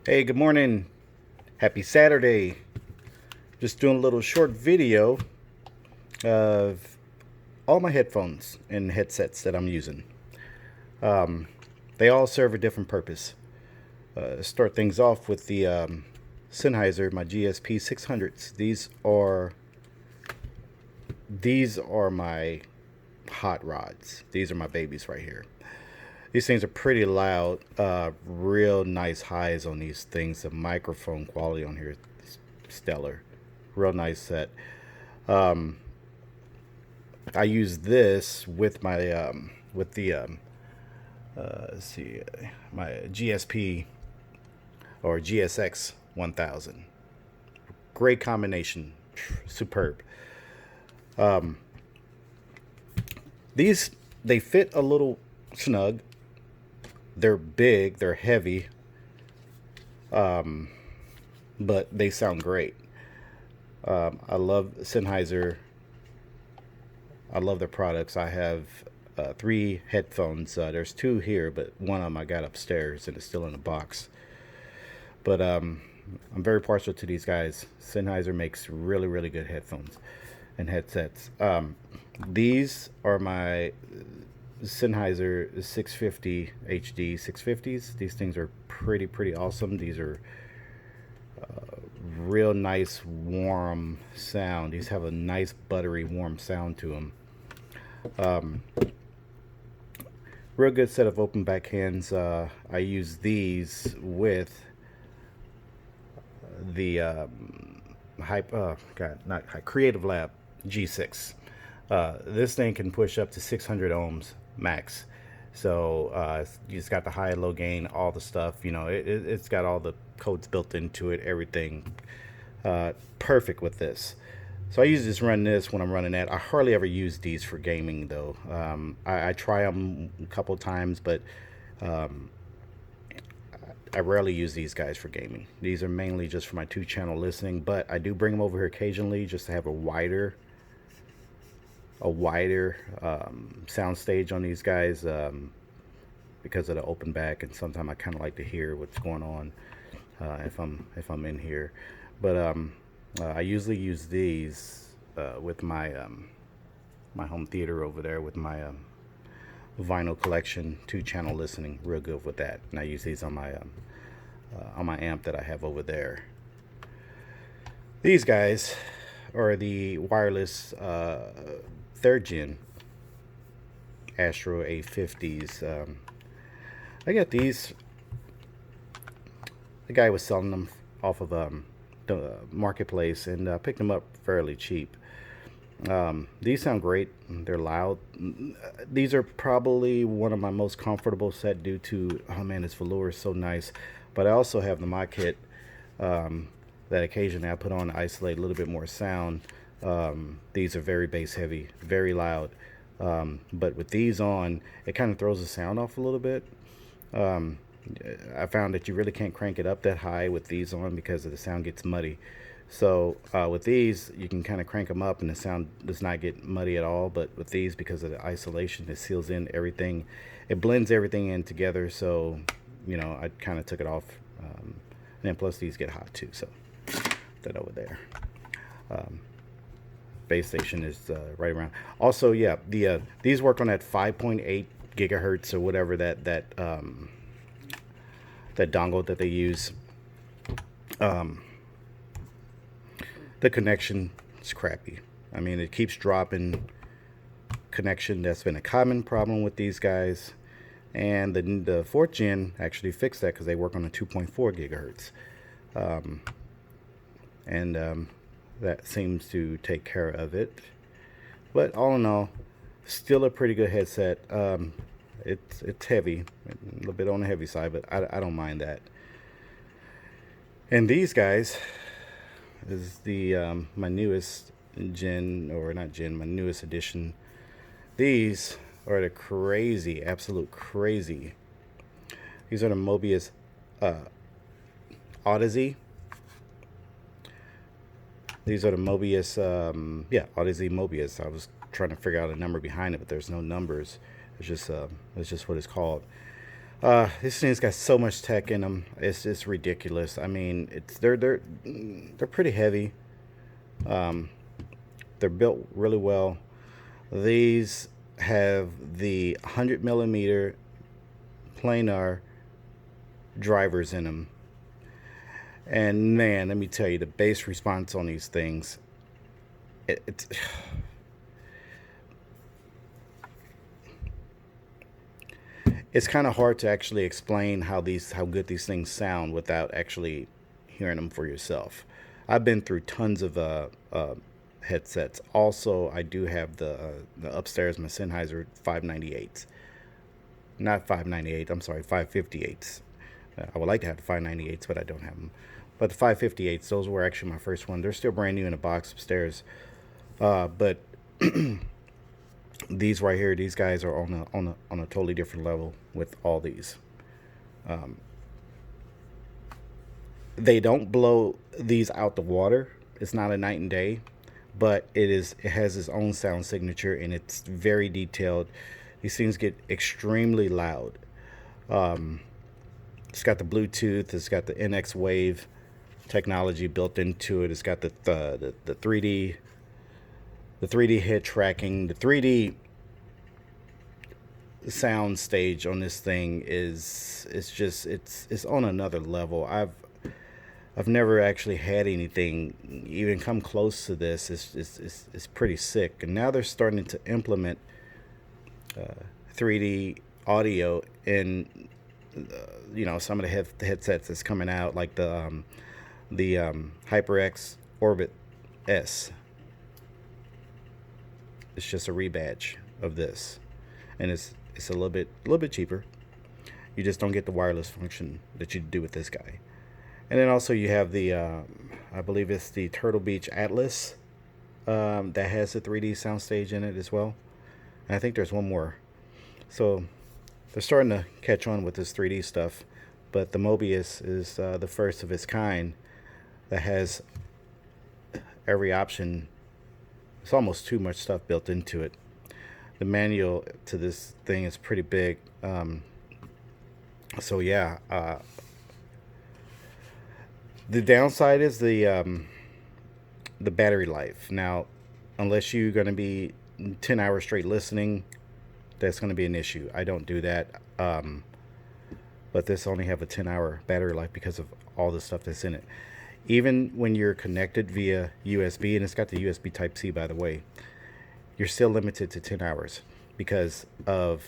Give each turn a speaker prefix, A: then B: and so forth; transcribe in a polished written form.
A: Hey, good morning. Happy Saturday. Just doing a little short video of all my headphones and headsets that I'm using. Um, they all serve a different purpose. Start things off with the Sennheiser, my GSP 600s. These are my hot rods. These are my babies right here. These things are pretty loud. Real nice highs on these things. The microphone quality on here is stellar. Real nice set. Um, I use this with my with the let's see, my GSP or GSX 1000. Great combination. Superb. Um, these they fit a little snug. They're big. They're heavy. Um, but they sound great. I love Sennheiser. I love their products. I have three headphones. There's two here, but one of them I got upstairs and it's still in a box. But I'm very partial to these guys. Sennheiser makes really, really good headphones and headsets. These are my Sennheiser 650 HD 650s. These things are pretty awesome. These are real nice warm sound. These have a nice buttery warm sound to them. Um, Real good set of open back hands. I use these with the Creative Lab G6. This thing can push up to 600 ohms max. So it's got the high and low gain, all the stuff. It's got all the codes built into it, everything. Perfect with this. So I usually just run this when I'm running that. I hardly ever use these for gaming though. I try them a couple times, but um, I rarely use these guys for gaming. These are mainly just for my two-channel listening, but I do bring them over here occasionally just to have a wider sound stage on these guys, because of the open back, and sometimes I kind of like to hear what's going on if I'm in here. But I usually use these with my home theater over there with my vinyl collection, two-channel listening, real good with that. And I use these on my amp that I have over there. These guys are the wireless third gen Astro A50s. I got these. The guy was selling them off of the marketplace, and picked them up fairly cheap. These sound great. They're loud. These are probably one of my most comfortable set due to, oh man, this velour is so nice. But I also have the mod kit that occasionally I put on to isolate a little bit more sound. These are very bass heavy, very loud. But with these on, it kind of throws the sound off a little bit. Um, I found that you really can't crank it up that high with these on because the sound gets muddy. So with these, you can kind of crank them up and the sound does not get muddy at all. But with these, because of the isolation, it seals in everything. It blends everything in together. So, I kind of took it off. And then plus these get hot too. So that over there. Um, Base station is right around. Also, yeah, these work on that 5.8 gigahertz or whatever that dongle that they use. Um, the connection is crappy. I mean, it keeps dropping connection. That's been a common problem with these guys. And the fourth gen actually fixed that because they work on a 2.4 gigahertz. Um, and that seems to take care of it. But all in all, still a pretty good headset. It's heavy, a little bit on the heavy side, but I don't mind that. And these guys is the my newest gen, or not gen, my newest edition. These are the crazy, absolute crazy. These are the Mobius Audezze. These are the Mobius, Audezze Mobius. I was trying to figure out a number behind it, but there's no numbers. It's just what it's called. This thing's got so much tech in them. It's ridiculous. I mean, they're pretty heavy. Um, they're built really well. These have the 100 millimeter planar drivers in them, and man, let me tell you, the bass response on these things, it's it's kind of hard to actually explain how good these things sound without actually hearing them for yourself. I've been through tons of headsets. Also, I do have the upstairs my Sennheiser 598s, not 598. I'm sorry, 558s. I would like to have the 598s, but I don't have them. But the 558s, those were actually my first one. They're still brand new in a box upstairs. But these right here, these guys are on a totally different level with all these. Um, they don't blow these out the water. It's not a night and day, but it has its own sound signature and it's very detailed. These things get extremely loud. Um, it's got the Bluetooth. It's got the NX Wave technology built into it. It's got the 3D head tracking. The 3D sound stage on this thing is it's just it's on another level. I've never actually had anything even come close to this. It's pretty sick. And now they're starting to implement 3D audio in some of the headsets that's coming out, like the HyperX Orbit S. It's just a rebadge of this, and it's a little bit cheaper. You just don't get the wireless function that you do with this guy. And then also you have the I believe it's the Turtle Beach Atlas that has a 3D soundstage in it as well. And I think there's one more. So they're starting to catch on with this 3D stuff. But the Mobius is the first of its kind that has every option. It's almost too much stuff built into it. The manual to this thing is pretty big. So yeah, the downside is the battery life. Now, unless you're going to be 10 hours straight listening, that's going to be an issue. I don't do that. But this only have a 10-hour battery life because of all the stuff that's in it. Even when you're connected via USB, and it's got the USB Type C, by the way, you're still limited to 10 hours because of